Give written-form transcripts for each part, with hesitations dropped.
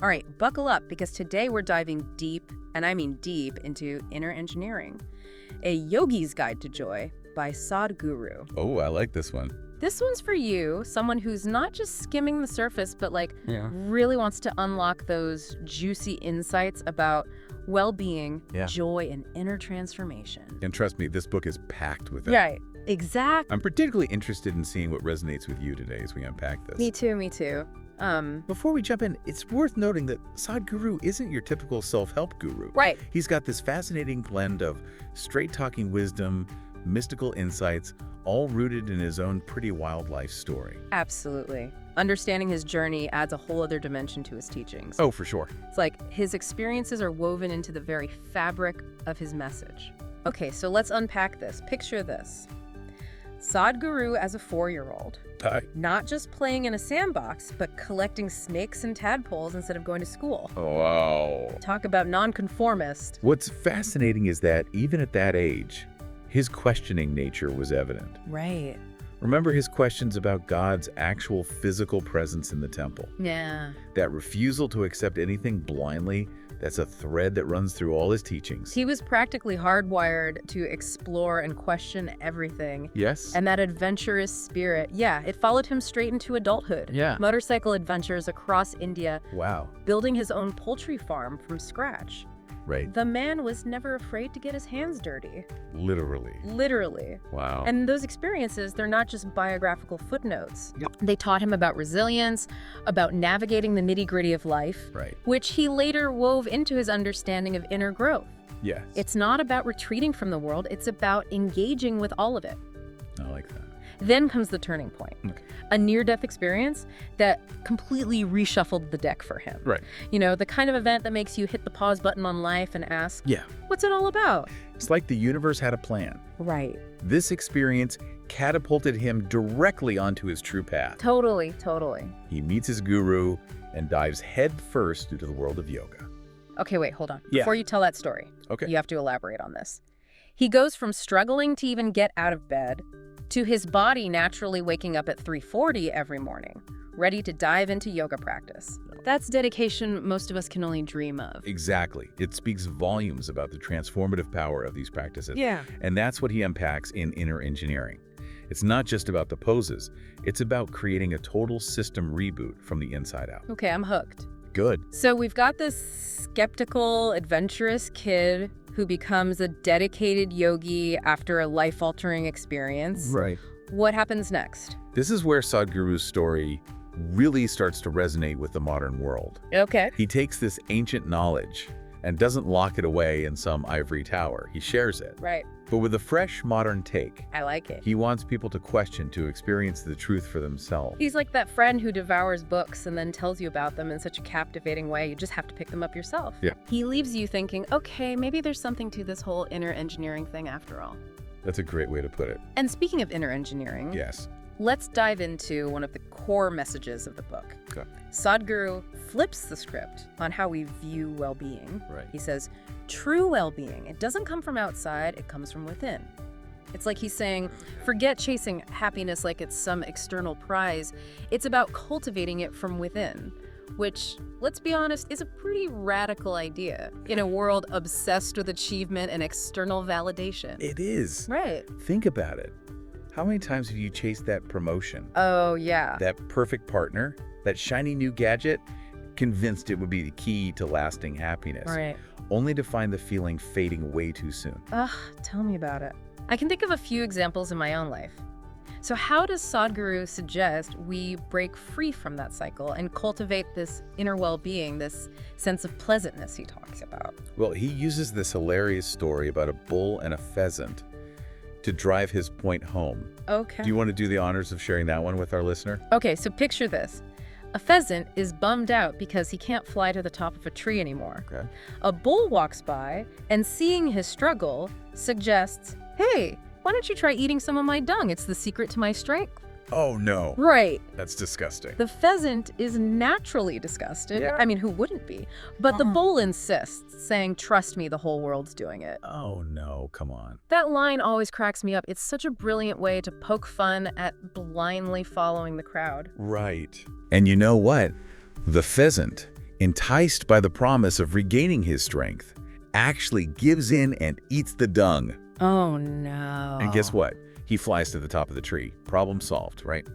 All right, buckle up because today we're diving deep, and I mean deep, into Inner Engineering, a yogi's guide to joy by Sadhguru. Oh, I like this one. This one's for you, someone who's not just skimming the surface, but really wants to unlock those juicy insights about well-being, joy, and inner transformation. And trust me, this book is packed with it. Right, exactly. I'm particularly interested in seeing what resonates with you today as we unpack this. Me too. Before we jump in, it's worth noting that Sadhguru isn't your typical self-help guru. Right. He's got this fascinating blend of straight-talking wisdom, mystical insights, all rooted in his own pretty wild life story. Absolutely. Understanding his journey adds a whole other dimension to his teachings. Oh, for sure. It's like his experiences are woven into the very fabric of his message. Okay, so let's unpack this. Picture this. Sadhguru as a 4-year-old. Hi. Not just playing in a sandbox, but collecting snakes and tadpoles instead of going to school. Oh, wow. Talk about nonconformist. What's fascinating is that even at that age, his questioning nature was evident. Right. Remember his questions about God's actual physical presence in the temple? Yeah. That refusal to accept anything blindly, that's a thread that runs through all his teachings. He was practically hardwired to explore and question everything. Yes. And that adventurous spirit, it followed him straight into adulthood. Yeah. Motorcycle adventures across India. Wow. Building his own poultry farm from scratch. Right. The man was never afraid to get his hands dirty. Literally. Literally. Wow. And those experiences, they're not just biographical footnotes. Yep. They taught him about resilience, about navigating the nitty-gritty of life, Right. which he later wove into his understanding of inner growth. Yes. It's not about retreating from the world, it's about engaging with all of it. I like that. Then comes the turning point. Okay. A near-death experience that completely reshuffled the deck for him. Right. You know, the kind of event that makes you hit the pause button on life and ask, Yeah. what's it all about? It's like the universe had a plan. Right. This experience catapulted him directly onto his true path. Totally. He meets his guru and dives headfirst into the world of yoga. Okay, wait, hold on. Yeah. Before you tell that story, Okay. you have to elaborate on this. He goes from struggling to even get out of bed to his body naturally waking up at 3:40 every morning, ready to dive into yoga practice. That's dedication most of us can only dream of. Exactly. It speaks volumes about the transformative power of these practices. Yeah. And that's what he unpacks in Inner Engineering. It's not just about the poses. It's about creating a total system reboot from the inside out. Okay, I'm hooked. Good. So we've got this skeptical, adventurous kid who becomes a dedicated yogi after a life-altering experience. Right. What happens next? This is where Sadhguru's story really starts to resonate with the modern world. Okay. He takes this ancient knowledge and doesn't lock it away in some ivory tower. He shares it. Right. But with a fresh, modern take. I like it. He wants people to question, to experience the truth for themselves. He's like that friend who devours books and then tells you about them in such a captivating way, you just have to pick them up yourself. Yeah. He leaves you thinking, okay, maybe there's something to this whole inner engineering thing after all. That's a great way to put it. And speaking of inner engineering, Yes. let's dive into one of the core messages of the book. Okay. Sadhguru flips the script on how we view well-being. Right. He says, true well-being, it doesn't come from outside, it comes from within. It's like he's saying, forget chasing happiness like it's some external prize. It's about cultivating it from within, which, let's be honest, is a pretty radical idea in a world obsessed with achievement and external validation. It is. Right. Think about it. How many times have you chased that promotion? Oh, yeah. That perfect partner? That shiny new gadget? Convinced it would be the key to lasting happiness. Right. Only to find the feeling fading way too soon. Ugh, tell me about it. I can think of a few examples in my own life. So how does Sadhguru suggest we break free from that cycle and cultivate this inner well-being, this sense of pleasantness he talks about? Well, he uses this hilarious story about a bull and a pheasant to drive his point home. Okay. Do you want to do the honors of sharing that one with our listener? Okay, so picture this. A pheasant is bummed out because he can't fly to the top of a tree anymore. Okay. A bull walks by and, seeing his struggle, suggests, hey, why don't you try eating some of my dung? It's the secret to my strength. Oh, no. Right. That's disgusting. The pheasant is naturally disgusted. Yeah. I mean, who wouldn't be? But the bull insists, saying, trust me, the whole world's doing it. Oh, no. Come on. That line always cracks me up. It's such a brilliant way to poke fun at blindly following the crowd. Right. And you know what? The pheasant, enticed by the promise of regaining his strength, actually gives in and eats the dung. Oh, no. And guess what? He flies to the top of the tree. Problem solved, right?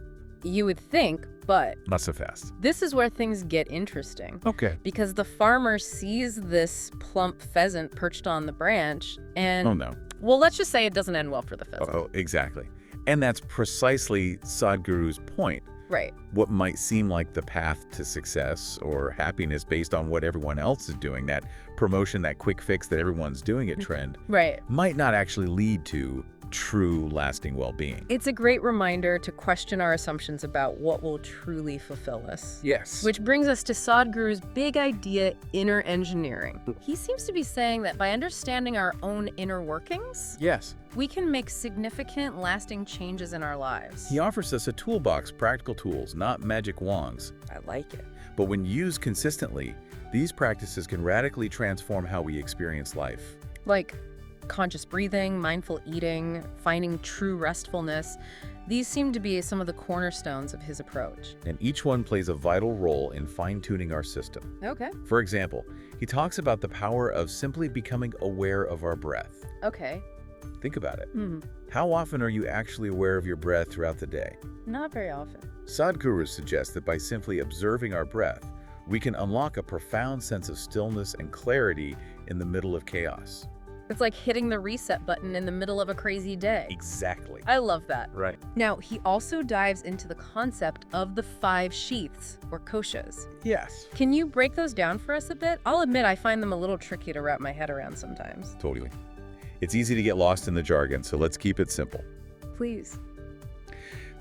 You would think, but Not so fast. this is where things get interesting. Okay. Because the farmer sees this plump pheasant perched on the branch, and Oh, no. well, let's just say it doesn't end well for the pheasant. Oh, exactly. And that's precisely Sadhguru's point. Right. What might seem like the path to success or happiness based on what everyone else is doing, that promotion, that quick fix that everyone's doing at trend, Right. might not actually lead to true, lasting well-being. It's a great reminder to question our assumptions about what will truly fulfill us. Yes. Which brings us to Sadhguru's big idea, inner engineering. He seems to be saying that by understanding our own inner workings, Yes. we can make significant, lasting changes in our lives. He offers us a toolbox, practical tools, not magic wands. I like it. But when used consistently, these practices can radically transform how we experience life. Like conscious breathing, mindful eating, finding true restfulness. These seem to be some of the cornerstones of his approach. And each one plays a vital role in fine-tuning our system. Okay. For example, he talks about the power of simply becoming aware of our breath. Okay. Think about it. How often are you actually aware of your breath throughout the day? Not very often. Sadhguru suggests that by simply observing our breath, we can unlock a profound sense of stillness and clarity in the middle of chaos. It's like hitting the reset button in the middle of a crazy day. Exactly. I love that. Right. Now, he also dives into the concept of the 5 sheaths, or koshas. Yes. Can you break those down for us a bit? I'll admit I find them a little tricky to wrap my head around sometimes. Totally. It's easy to get lost in the jargon, so let's keep it simple. Please.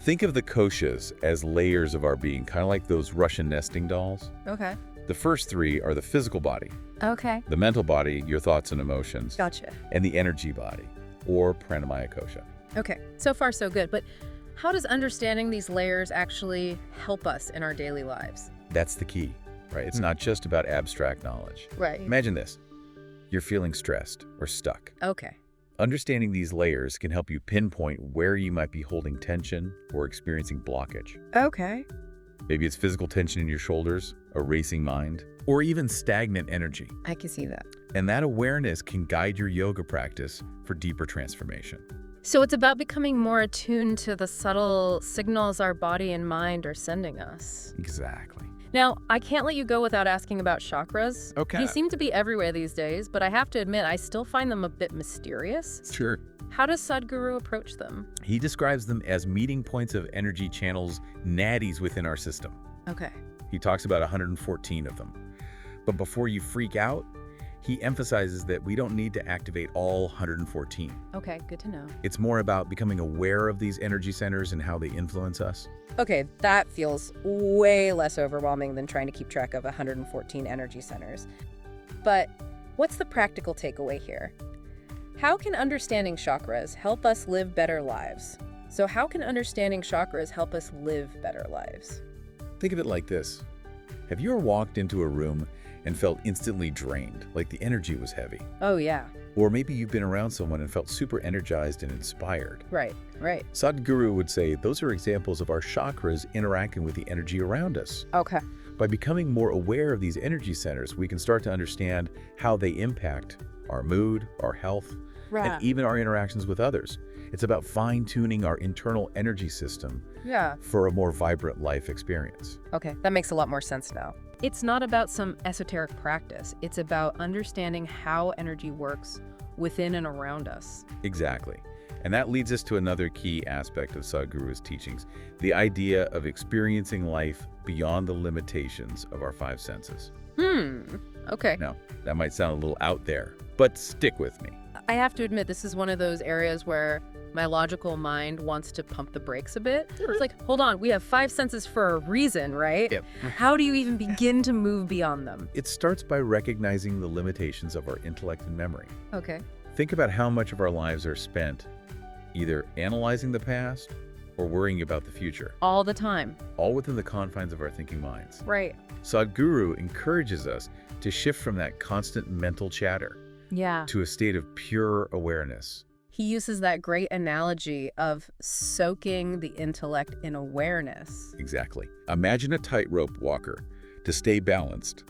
Think of the koshas as layers of our being, kind of like those Russian nesting dolls. Okay. The first 3 are the physical body, Okay. the mental body, your thoughts and emotions, Gotcha. and the energy body, or pranamaya kosha. Okay. So far, so good. But how does understanding these layers actually help us in our daily lives? That's the key, right? It's not just about abstract knowledge. Right. Imagine this. You're feeling stressed or stuck. Okay. Understanding these layers can help you pinpoint where you might be holding tension or experiencing blockage. Okay. Maybe it's physical tension in your shoulders, a racing mind, or even stagnant energy. I can see that. And that awareness can guide your yoga practice for deeper transformation. So it's about becoming more attuned to the subtle signals our body and mind are sending us. Exactly. Now, I can't let you go without asking about chakras. Okay. They seem to be everywhere these days, but I have to admit, I still find them a bit mysterious. Sure. How does Sadhguru approach them? He describes them as meeting points of energy channels, nadis within our system. Okay. He talks about 114 of them. But before you freak out, he emphasizes that we don't need to activate all 114. Okay, good to know. It's more about becoming aware of these energy centers and how they influence us. Okay, that feels way less overwhelming than trying to keep track of 114 energy centers. But what's the practical takeaway here? How can understanding chakras help us live better lives? So how can understanding chakras help us live better lives? Think of it like this. Have you ever walked into a room and felt instantly drained, like the energy was heavy? Oh yeah, Or maybe you've been around someone and felt super energized and inspired. right. Sadhguru would say those are examples of our chakras interacting with the energy around us. Okay. By becoming more aware of these energy centers, we can start to understand how they impact our mood, our health, and even our interactions with others. It's about fine-tuning our internal energy system Yeah. for a more vibrant life experience. Okay, that makes a lot more sense now. It's not about some esoteric practice. It's about understanding how energy works within and around us. Exactly. And that leads us to another key aspect of Sadhguru's teachings, the idea of experiencing life beyond the limitations of our 5 senses. Okay. Now, that might sound a little out there, but stick with me. I have to admit, this is one of those areas where my logical mind wants to pump the brakes a bit. It's like, hold on, we have 5 senses for a reason, right? Yep. How do you even begin to move beyond them? It starts by recognizing the limitations of our intellect and memory. Okay. Think about how much of our lives are spent either analyzing the past or worrying about the future, All the time. all within the confines of our thinking minds. Right. Sadhguru encourages us to shift from that constant mental chatter Yeah. to a state of pure awareness. He uses that great analogy of soaking the intellect in awareness. Exactly. Imagine a tightrope walker. To stay balanced,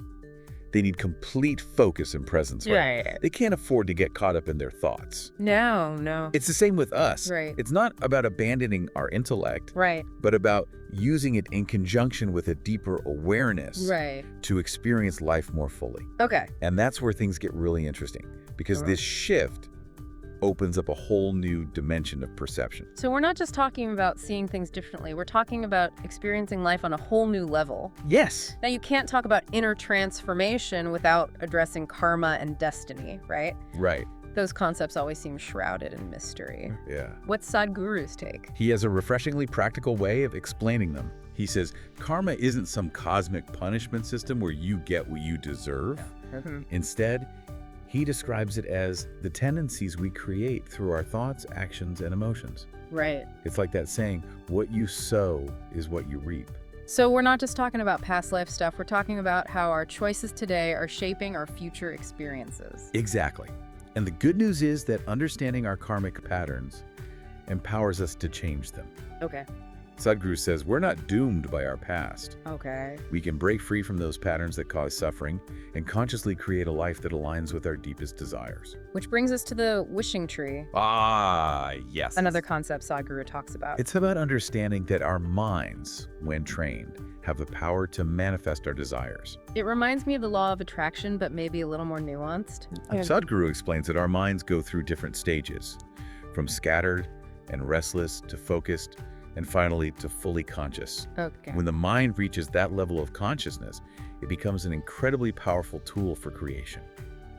They need complete focus and presence, right? Right. They can't afford to get caught up in their thoughts. No. It's the same with us. Right. It's not about abandoning our intellect, Right. but about using it in conjunction with a deeper awareness Right. to experience life more fully. Okay. And that's where things get really interesting, because this shift opens up a whole new dimension of perception. So we're not just talking about seeing things differently. We're talking about experiencing life on a whole new level. Yes. Now, you can't talk about inner transformation without addressing karma and destiny, right? Right. Those concepts always seem shrouded in mystery. Yeah. What's Sadhguru's take? He has a refreshingly practical way of explaining them. He says, karma isn't some cosmic punishment system where you get what you deserve. Instead, he describes it as the tendencies we create through our thoughts, actions, and emotions. Right. It's like that saying, what you sow is what you reap. So we're not just talking about past life stuff. We're talking about how our choices today are shaping our future experiences. Exactly. And the good news is that understanding our karmic patterns empowers us to change them. Okay. Sadhguru says we're not doomed by our past. Okay. We can break free from those patterns that cause suffering and consciously create a life that aligns with our deepest desires. Which brings us to the wishing tree. Ah, yes. Another concept Sadhguru talks about. It's about understanding that our minds, when trained, have the power to manifest our desires. It reminds me of the law of attraction, but maybe a little more nuanced. Sadhguru explains that our minds go through different stages, from scattered and restless to focused, and finally to fully conscious. Okay. When the mind reaches that level of consciousness, it becomes an incredibly powerful tool for creation.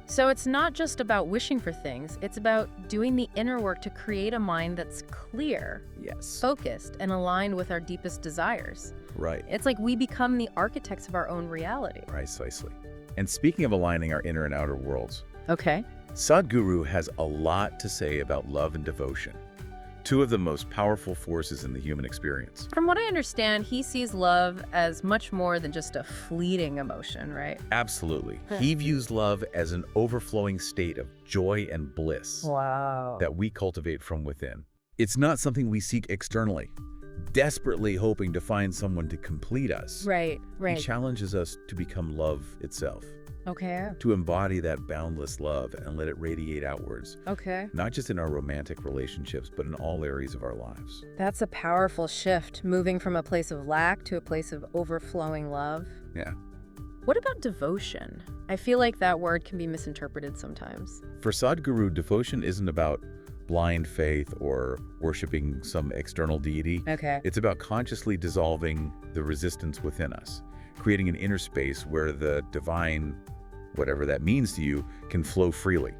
So it's not just about wishing for things, it's about doing the inner work to create a mind that's clear, Yes. focused, and aligned with our deepest desires. Right. It's like we become the architects of our own reality. Precisely. And speaking of aligning our inner and outer worlds, Okay. Sadhguru has a lot to say about love and devotion, two of the most powerful forces in the human experience. From what I understand, he sees love as much more than just a fleeting emotion, right? Absolutely. He views love as an overflowing state of joy and bliss Wow. that we cultivate from within. It's not something we seek externally, desperately hoping to find someone to complete us. Right. He challenges us to become love itself, Okay. to embody that boundless love and let it radiate outwards, Okay. not just in our romantic relationships, but in all areas of our lives. That's a powerful shift, moving from a place of lack to a place of overflowing love. Yeah. What about devotion? I feel like that word can be misinterpreted sometimes. For Sadhguru, devotion isn't about blind faith or worshiping some external deity. Okay. It's about consciously dissolving the resistance within us, creating an inner space where the divine, whatever that means to you, can flow freely.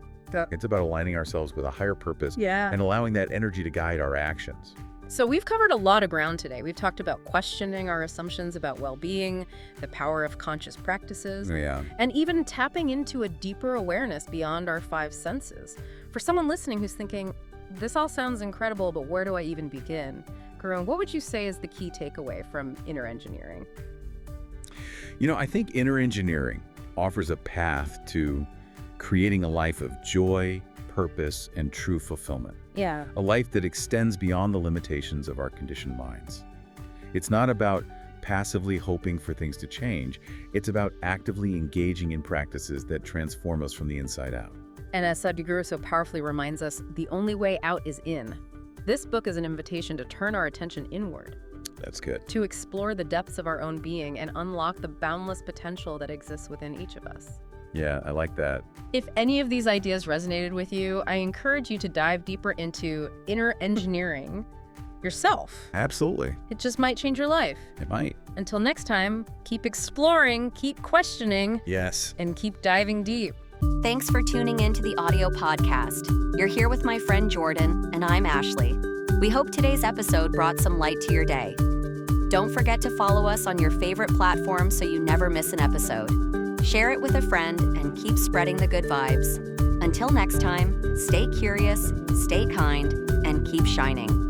It's about aligning ourselves with a higher purpose and allowing that energy to guide our actions. So we've covered a lot of ground today. We've talked about questioning our assumptions about well-being, the power of conscious practices, Yeah. and even tapping into a deeper awareness beyond our five senses. For someone listening who's thinking, this all sounds incredible, but where do I even begin? Karun, what would you say is the key takeaway from Inner Engineering? You know, I think Inner Engineering offers a path to creating a life of joy, purpose, and true fulfillment. Yeah. A life that extends beyond the limitations of our conditioned minds. It's not about passively hoping for things to change. It's about actively engaging in practices that transform us from the inside out. And as Sadhguru so powerfully reminds us, the only way out is in. This book is an invitation to turn our attention inward, That's good. to explore the depths of our own being and unlock the boundless potential that exists within each of us. Yeah, I like that. If any of these ideas resonated with you, I encourage you to dive deeper into Inner Engineering yourself. Absolutely. It just might change your life. It might. Until next time, keep exploring, keep questioning, Yes. and keep diving deep. Thanks for tuning in to the audio podcast. You're here with my friend Jordan, and I'm Ashley. We hope today's episode brought some light to your day. Don't forget to follow us on your favorite platform so you never miss an episode. Share it with a friend and keep spreading the good vibes. Until next time, stay curious, stay kind, and keep shining.